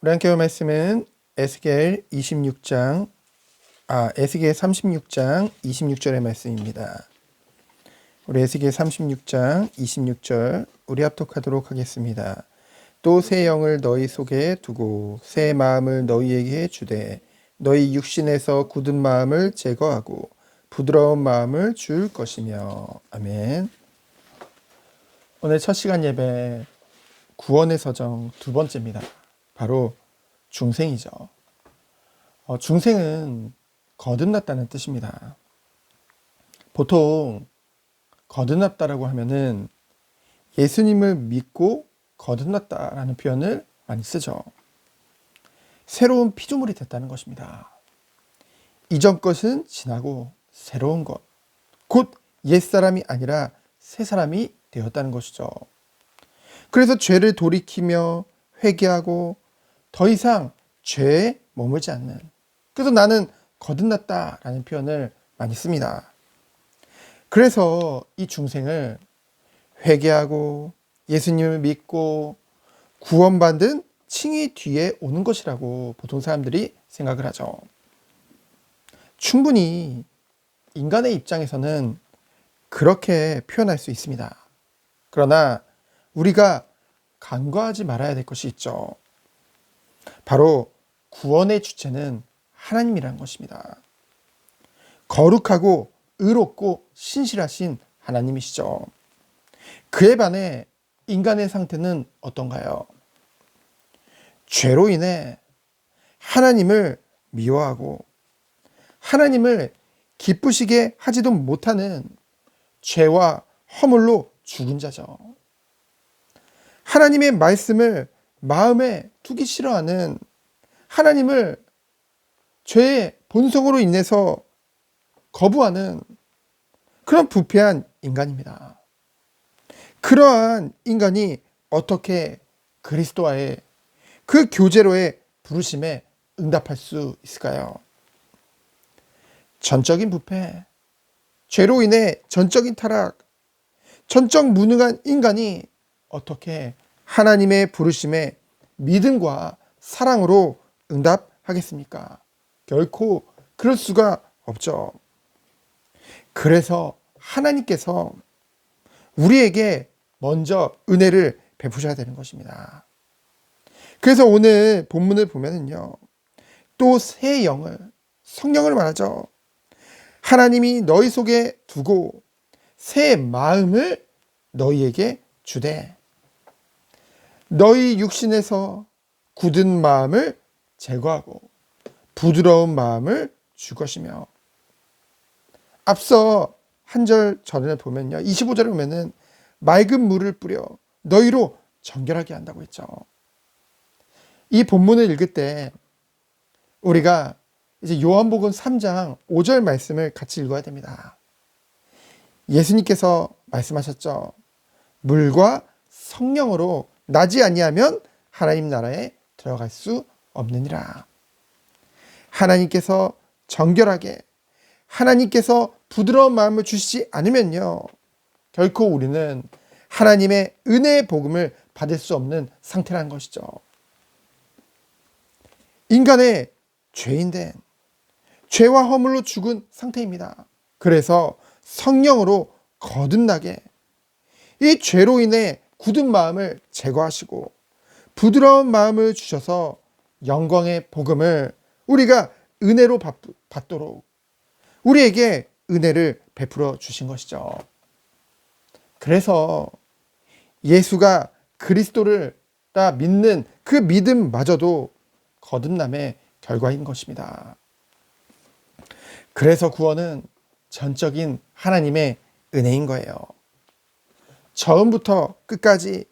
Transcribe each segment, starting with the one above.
우리 함께 볼 말씀은 에스겔 36장 26절의 말씀입니다. 우리 에스겔 36장 26절 우리 합독하도록 하겠습니다. 또 새 영을 너희 속에 두고 새 마음을 너희에게 주되 너희 육신에서 굳은 마음을 제거하고 부드러운 마음을 줄 것이며. 아멘. 오늘 첫 시간 예배 구원의 서정 두 번째입니다. 바로 중생이죠. 중생은 거듭났다는 뜻입니다. 보통 거듭났다라고 하면은 예수님을 믿고 거듭났다라는 표현을 많이 쓰죠. 새로운 피조물이 됐다는 것입니다. 이전 것은 지나고 새로운 것, 곧 옛사람이 아니라 새사람이 되었다는 것이죠. 그래서 죄를 돌이키며 회개하고 더 이상 죄에 머물지 않는, 그래서 나는 거듭났다라는 표현을 많이 씁니다. 그래서 이 중생을 회개하고 예수님을 믿고 구원받은 칭의 뒤에 오는 것이라고 보통 사람들이 생각을 하죠. 충분히 인간의 입장에서는 그렇게 표현할 수 있습니다. 그러나 우리가 간과하지 말아야 될 것이 있죠. 바로 구원의 주체는 하나님이라는 것입니다. 거룩하고 의롭고 신실하신 하나님이시죠. 그에 반해 인간의 상태는 어떤가요? 죄로 인해 하나님을 미워하고 하나님을 기쁘시게 하지도 못하는 죄와 허물로 죽은 자죠. 하나님의 말씀을 마음에 두기 싫어하는, 하나님을 죄의 본성으로 인해서 거부하는 그런 부패한 인간입니다. 그러한 인간이 어떻게 그리스도와의 그 교제로의 부르심에 응답할 수 있을까요? 전적인 부패, 죄로 인해 전적인 타락, 전적 무능한 인간이 어떻게 하나님의 부르심에 믿음과 사랑으로 응답하겠습니까? 결코 그럴 수가 없죠. 그래서 하나님께서 우리에게 먼저 은혜를 베푸셔야 되는 것입니다. 그래서 오늘 본문을 보면은요, 또 새 영을, 성령을 말하죠. 하나님이 너희 속에 두고 새 마음을 너희에게 주되 너희 육신에서 굳은 마음을 제거하고 부드러운 마음을 줄 것이며. 앞서 한 절 전에 보면요, 25절에 보면은 맑은 물을 뿌려 너희로 정결하게 한다고 했죠. 이 본문을 읽을 때 우리가 이제 요한복음 3장 5절 말씀을 같이 읽어야 됩니다. 예수님께서 말씀하셨죠. 물과 성령으로 나지 아니하면 하나님 나라에 들어갈 수 없느니라. 하나님께서 정결하게, 하나님께서 부드러운 마음을 주시지 않으면요, 결코 우리는 하나님의 은혜의 복음을 받을 수 없는 상태라는 것이죠. 인간의 죄인된, 죄와 허물로 죽은 상태입니다. 그래서 성령으로 거듭나게 이 죄로 인해 굳은 마음을 제거하시고 부드러운 마음을 주셔서 영광의 복음을 우리가 은혜로 받도록 우리에게 은혜를 베풀어 주신 것이죠. 그래서 예수가 그리스도를 다 믿는 그 믿음마저도 거듭남의 결과인 것입니다. 그래서 구원은 전적인 하나님의 은혜인 거예요. 처음부터 끝까지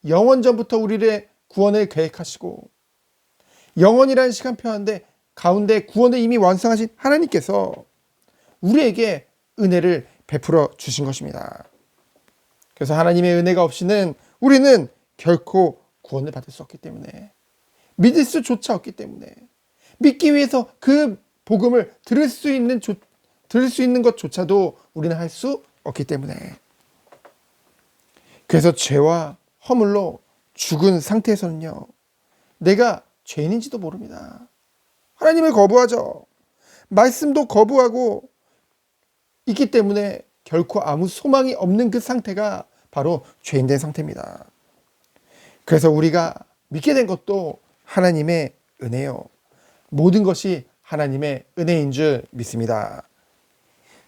영원전부터 우리의 구원을 계획하시고 영원이라는 시간표 가운데 구원을 이미 완성하신 하나님께서 우리에게 은혜를 베풀어 주신 것입니다. 그래서 하나님의 은혜가 없이는 우리는 결코 구원을 받을 수 없기 때문에, 믿을 수조차 없기 때문에, 믿기 위해서 그 복음을 들을 수 있는 것조차도 우리는 할 수 없기 때문에, 그래서 죄와 허물로 죽은 상태에서는요, 내가 죄인인지도 모릅니다. 하나님을 거부하죠. 말씀도 거부하고 있기 때문에 결코 아무 소망이 없는 그 상태가 바로 죄인된 상태입니다. 그래서 우리가 믿게 된 것도 하나님의 은혜요. 모든 것이 하나님의 은혜인 줄 믿습니다.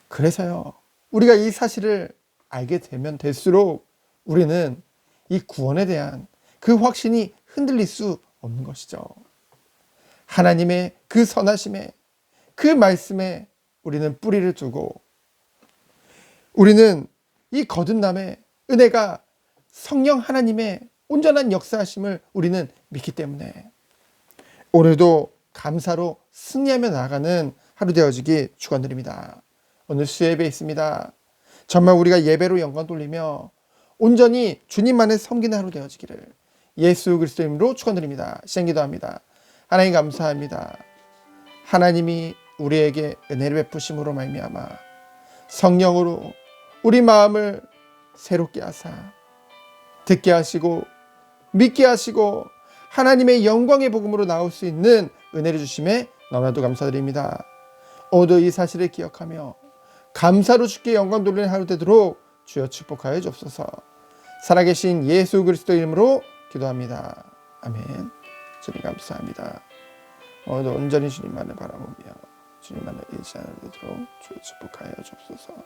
그래서요, 우리가 이 사실을 알게 되면 될수록 우리는 이 구원에 대한 그 확신이 흔들릴 수 없는 것이죠. 하나님의 그 선하심에, 그 말씀에 우리는 뿌리를 두고 우리는 이 거듭남의 은혜가 성령 하나님의 온전한 역사하심을 우리는 믿기 때문에 오늘도 감사로 승리하며 나아가는 하루 되어지기 축원드립니다. 오늘 수예배 있습니다. 정말 우리가 예배로 영광 돌리며 온전히 주님만을 섬기는 하루 되어지기를 예수 그리스도 이름으로 축원드립니다. 시작 기도합니다. 하나님 감사합니다. 하나님이 우리에게 은혜를 베푸심으로 말미암아 성령으로 우리 마음을 새롭게 하사 듣게 하시고 믿게 하시고 하나님의 영광의 복음으로 나올 수 있는 은혜를 주심에 너무나도 감사드립니다. 오늘 이 사실을 기억하며 감사로 주께 영광 돌리는 하루 되도록 주여 축복하여 주옵소서. 살아계신 예수 그리스도 이름으로 기도합니다. 아멘. 주님 감사합니다. 오늘도 온전히 주님만을 바라보며 주님만을 의지하는 되도록 주여 축복하여 주옵소서.